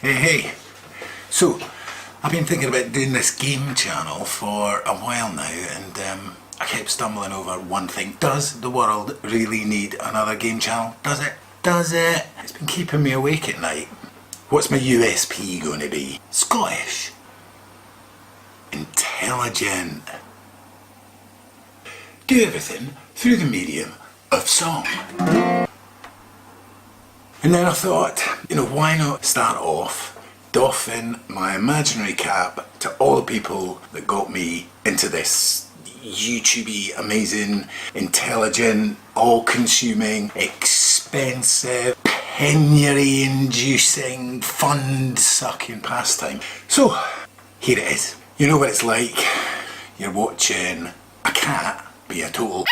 Hey, so I've been thinking about doing this game channel for a while now, and I kept stumbling over one thing. Does the world really need another game channel? Does it? Does it? It's been keeping me awake at night. What's my USP going to be? Scottish. Intelligent. Do everything through the medium of song. And then I thought, why not start off doffing my imaginary cap to all the people that got me into this YouTubey, amazing, intelligent, all-consuming, expensive, penury-inducing, fund-sucking pastime. So, here it is. You know what it's like? You're watching a cat be a total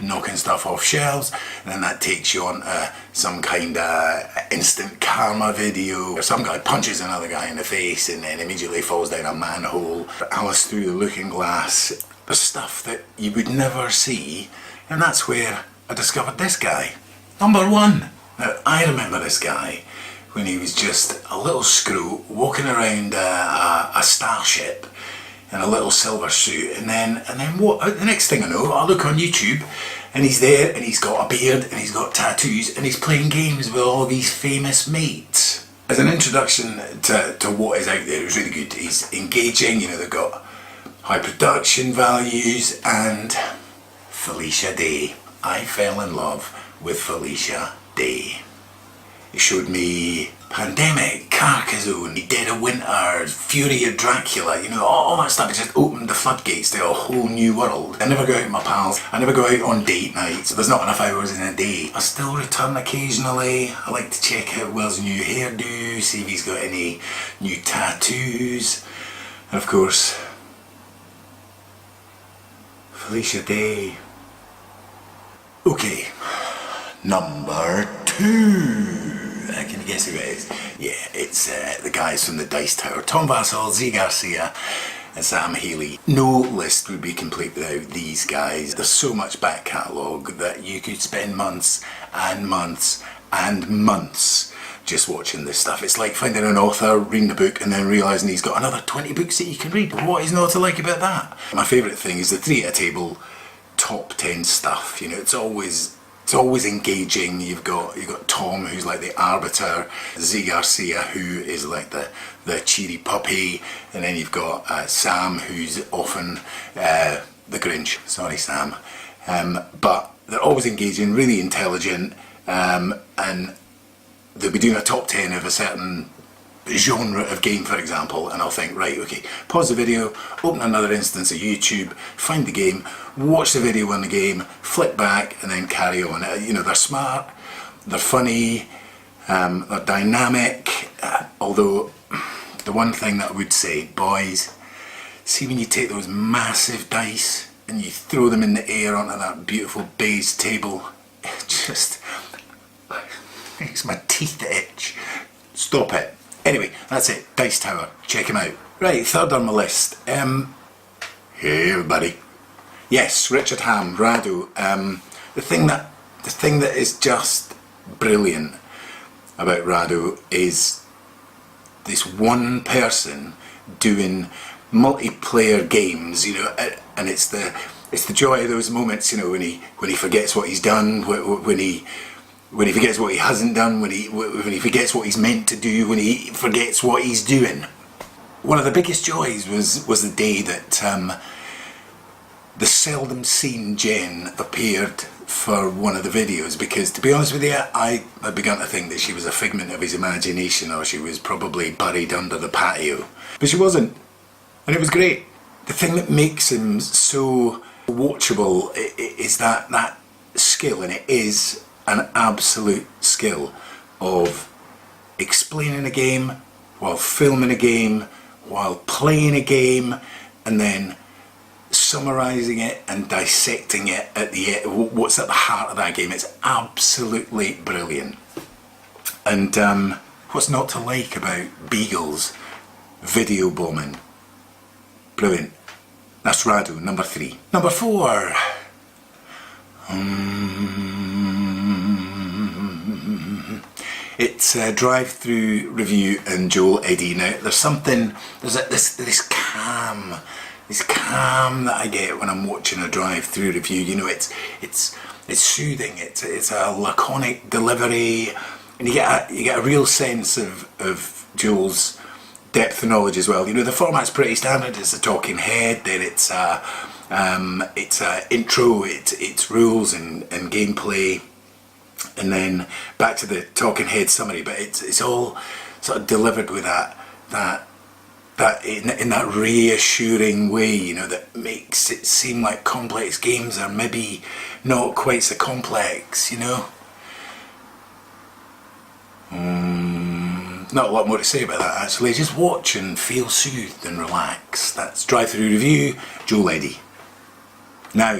knocking stuff off shelves, and then that takes you on to some kind of instant karma video, or some guy punches another guy in the face and then immediately falls down a manhole. Alice through the looking glass. The stuff that you would never see, and that's where I discovered this guy. Number one. Now, I remember this guy when he was just a little screw walking around a starship in a little silver suit, and then what? The next thing I know, I look on YouTube and he's there and he's got a beard and he's got tattoos and he's playing games with all these famous mates. As an introduction to what is out there, it was really good. He's engaging, they've got high production values, and Felicia Day. I fell in love with Felicia Day. He showed me Pandemic, Carcassonne, Dead of Winter, Fury of Dracula, all that stuff. It just opened the floodgates to a whole new world. I never go out with my pals, I never go out on date nights, there's not enough hours in a day. I still return occasionally. I like to check out Will's new hairdo, see if he's got any new tattoos, and of course, Felicia Day. Okay, number 2. Can you guess who it is? Yeah, it's the guys from the Dice Tower. Tom Vassell, Z Garcia and Sam Healy. No list would be complete without these guys. There's so much back catalogue that you could spend months and months and months just watching this stuff. It's like finding an author, reading a book, and then realising he's got another 20 books that you can read. What is not to like about that? My favourite thing is the 3 at a table top 10 stuff. It's always engaging. You've got Tom, who's like the arbiter, Z Garcia, who is like the cheery puppy, and then you've got Sam, who's often the Grinch. Sorry, Sam. But they're always engaging, really intelligent, and they'll be doing a top 10 of a certain genre of game, for example, and I'll think, right, okay, pause the video, open another instance of YouTube, find the game, watch the video on the game, flip back, and then carry on. They're smart, they're funny, they're dynamic, although the one thing that I would say, boys, see when you take those massive dice and you throw them in the air onto that beautiful baize table, it just makes my teeth itch. Stop it. Anyway, that's it. Dice Tower. Check him out. Right, third on my list. Hey everybody. Yes, Richard Ham, Radu. The thing that is just brilliant about Radu is this one person doing multiplayer games, and it's the joy of those moments, when he forgets what he's done, when he forgets what he hasn't done, when he forgets what he's meant to do, when he forgets what he's doing. One of the biggest joys was the day that the seldom seen Jen appeared for one of the videos, because to be honest with you, I began to think that she was a figment of his imagination, or she was probably buried under the patio. But she wasn't, and it was great. The thing that makes him so watchable is that skill, and it is an absolute skill of explaining a game while filming a game, while playing a game, and then summarising it and dissecting it at the end, what's at the heart of that game. It's absolutely brilliant. And what's not to like about Beagle's video bombing? Brilliant. That's Rado, number 3. Number 4. It's Drive-Through Review and Joel Eddy. Now, there's this calm that I get when I'm watching a drive-through review. You know, it's soothing. It's a laconic delivery, and you get a real sense of Joel's depth of knowledge as well. You know, the format's pretty standard. It's a talking head, then it's a intro, it's rules and gameplay, and then back to the talking head summary. But it's all sort of delivered with that in that reassuring way, you know, that makes it seem like complex games are maybe not quite so complex, you know. Not a lot more to say about that actually. Just watch and feel soothed and relaxed. That's Drive-Through Review, Joel Eddy. Now,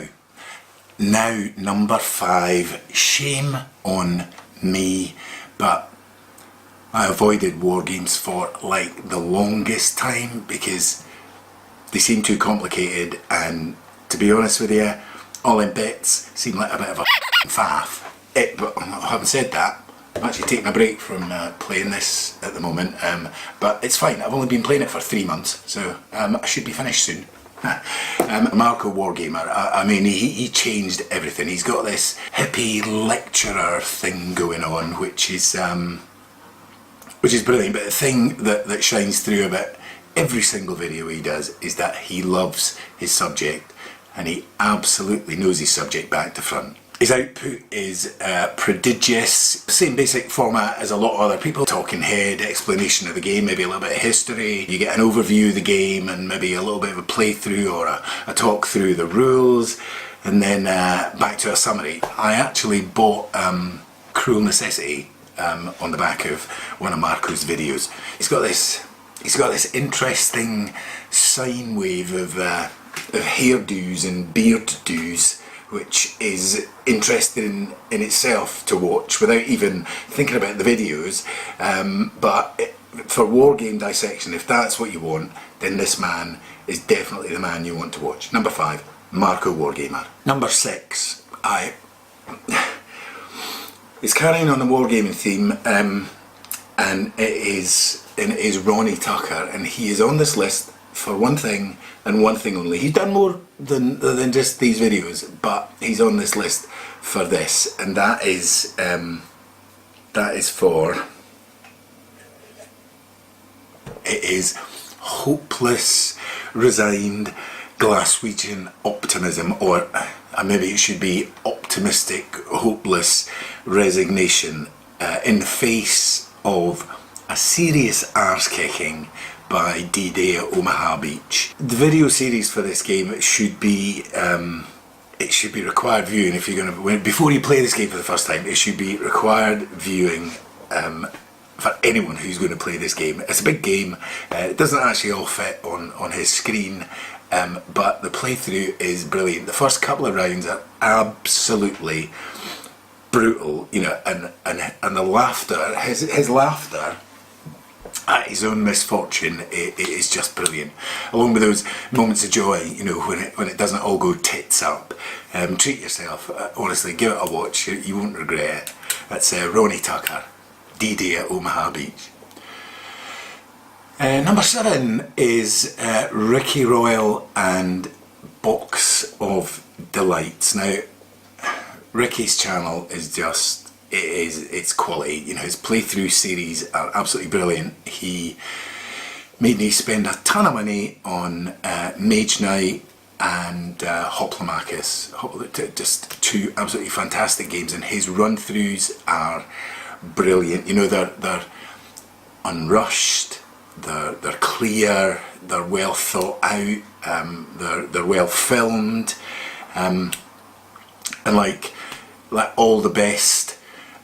number 5. Shame on me, but I avoided Boardgames for like the longest time because they seem too complicated, and to be honest with you, all in bits seem like a bit of a faff. But having said that, I'm actually taking a break from playing this at the moment, but it's fine. I've only been playing it for 3 months, so I should be finished soon. Marco Wargamer, I mean, he changed everything. He's got this hippie lecturer thing going on, which is brilliant. But the thing that shines through about every single video he does is that he loves his subject, and he absolutely knows his subject back to front. His output is prodigious. Same basic format as a lot of other people. Talking head, explanation of the game, maybe a little bit of history. You get an overview of the game and maybe a little bit of a playthrough or a talk through the rules, and then back to a summary. I actually bought Cruel Necessity on the back of one of Marco's videos. He's got this interesting sine wave of hairdos and beard do's, which is interesting in itself to watch without even thinking about the videos. But for wargame dissection, if that's what you want, then this man is definitely the man you want to watch. Number 5, Marco Wargamer. Number 6, it's carrying on the wargaming theme, and it is Ronnie Tucker, and he is on this list for one thing and one thing only. He's done more than just these videos, but he's on this list for this, and that is for it is hopeless, resigned Glaswegian optimism, or maybe it should be optimistic, hopeless resignation in the face of a serious arse-kicking by D-Day at Omaha Beach. The video series for this game should be required viewing. If you're gonna, before you play this game for the first time, it should be required viewing for anyone who's going to play this game. It's a big game. It doesn't actually all fit on his screen, but the playthrough is brilliant. The first couple of rounds are absolutely brutal, you know, and the laughter, his laughter at his own misfortune, it is just brilliant. Along with those moments of joy, you know, when it doesn't all go tits up. Treat yourself. Honestly, give it a watch. You won't regret it. That's Ronnie Tucker, D-Day at Omaha Beach. Number 7 is Ricky Royal and Box of Delights. Now, Ricky's channel is just, it's quality. You know, his playthrough series are absolutely brilliant. He made me spend a ton of money on Mage Knight and Hoplomachus. Just 2 absolutely fantastic games, and his run-throughs are brilliant. You know, they're unrushed, they're clear, they're well thought out, they're well filmed, and like all the best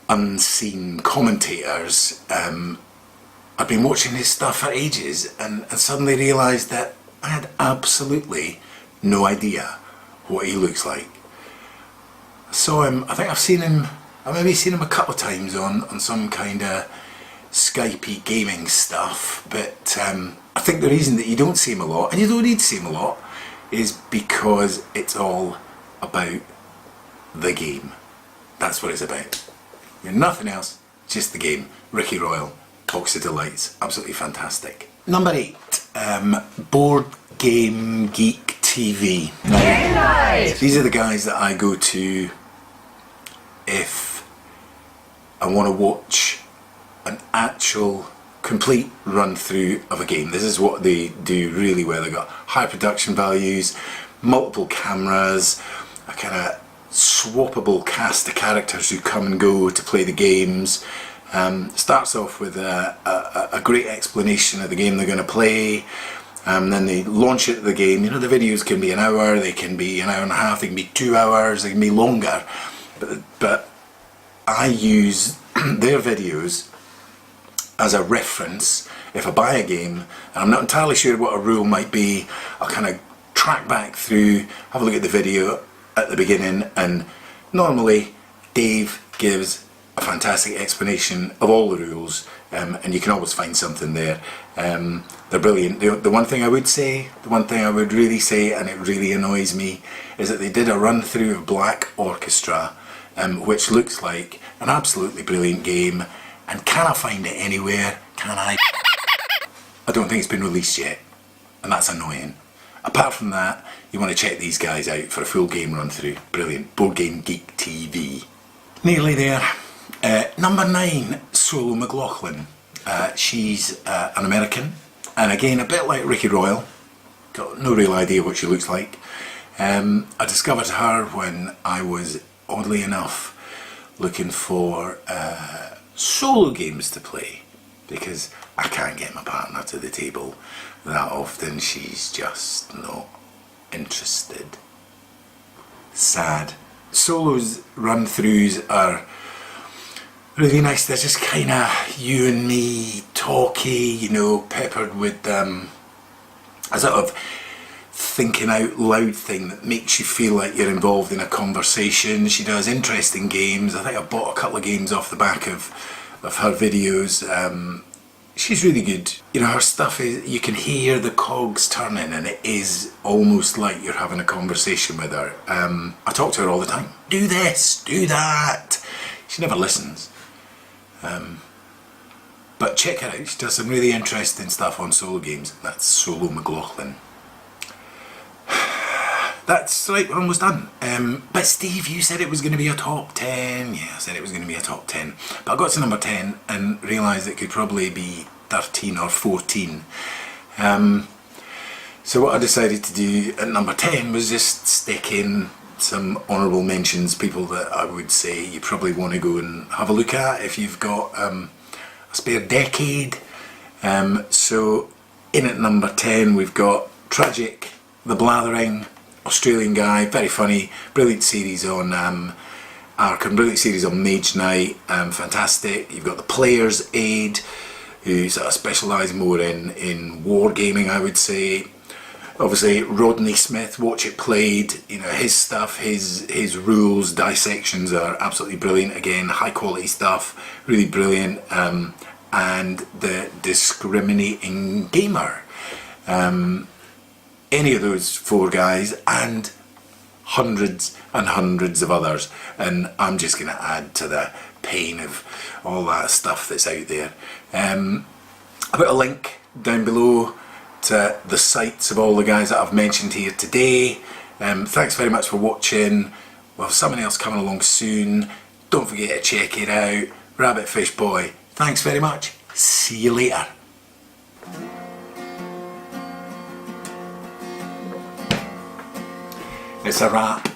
unseen commentators, I've been watching his stuff for ages, and suddenly realised that I had absolutely no idea what he looks like. I saw him, I think I've maybe seen him a couple of times on some kind of Skypey gaming stuff, but I think the reason that you don't see him a lot, and you don't need to see him a lot, is because it's all about the game. That's what it's about. You're nothing else, just the game. Ricky Royal, Box of Delights, absolutely fantastic. Number 8, Board Game Geek TV. Now, these are the guys that I go to if I want to watch an actual complete run through of a game. This is what they do really well. They've got high production values, multiple cameras, a kind of swappable cast of characters who come and go to play the games. Starts off with a great explanation of the game they're going to play. Then they launch it, the game. You know, the videos can be an hour, they can be an hour and a half, they can be 2 hours, they can be longer. But I use their videos as a reference. If I buy a game and I'm not entirely sure what a rule might be, I'll kind of track back through, have a look at the video at the beginning, and normally Dave gives a fantastic explanation of all the rules, and you can always find something there. They're brilliant. The one thing I would say, the one thing I would really say, and it really annoys me, is that they did a run through of Black Orchestra, which looks like an absolutely brilliant game. And can I find it anywhere? Can I? I don't think it's been released yet, and that's annoying. Apart from that, you want to check these guys out for a full game run through. Brilliant. Board Game Geek TV. Nearly there. Number 9, Solo McLaughlin. She's an American, and again a bit like Ricky Royal. Got no real idea what she looks like. I discovered her when I was, oddly enough, looking for solo games to play, because I can't get my partner to the table that often. She's just not interested. Sad. Solos run-throughs are really nice. They're just kind of you and me talky, you know, peppered with a sort of thinking out loud thing that makes you feel like you're involved in a conversation. She does interesting games. I think I bought a couple of games off the back of her videos. She's really good. You know, her stuff is, you can hear the cogs turning, and it is almost like you're having a conversation with her. I talk to her all the time. Do this, do that. She never listens. But check her out. She does some really interesting stuff on solo games. That's Solo McLaughlin. That's right, we're almost done. But Steve, you said it was going to be a top 10. Yeah, I said it was going to be a top 10. But I got to number 10 and realised it could probably be 13 or 14. So what I decided to do at number 10 was just stick in some honourable mentions, people that I would say you probably want to go and have a look at if you've got a spare decade. So in at number 10 we've got Tragic, The Blathering, Australian guy, very funny, brilliant series on Arkham, brilliant series on Mage Knight, fantastic. You've got The Player's Aid, who sort of specialise more in wargaming, I would say. Obviously Rodney Smith, Watch It Played, you know, his stuff, his rules, dissections are absolutely brilliant. Again, high quality stuff, really brilliant. And The Discriminating Gamer. Any of those 4 guys, and hundreds and hundreds of others, and I'm just going to add to the pain of all that stuff that's out there. I put a link down below to the sites of all the guys that I've mentioned here today. Thanks very much for watching. We'll have something else coming along soon. Don't forget to check it out. Rabbitfishboy, thanks very much. See you later. It's a wrap.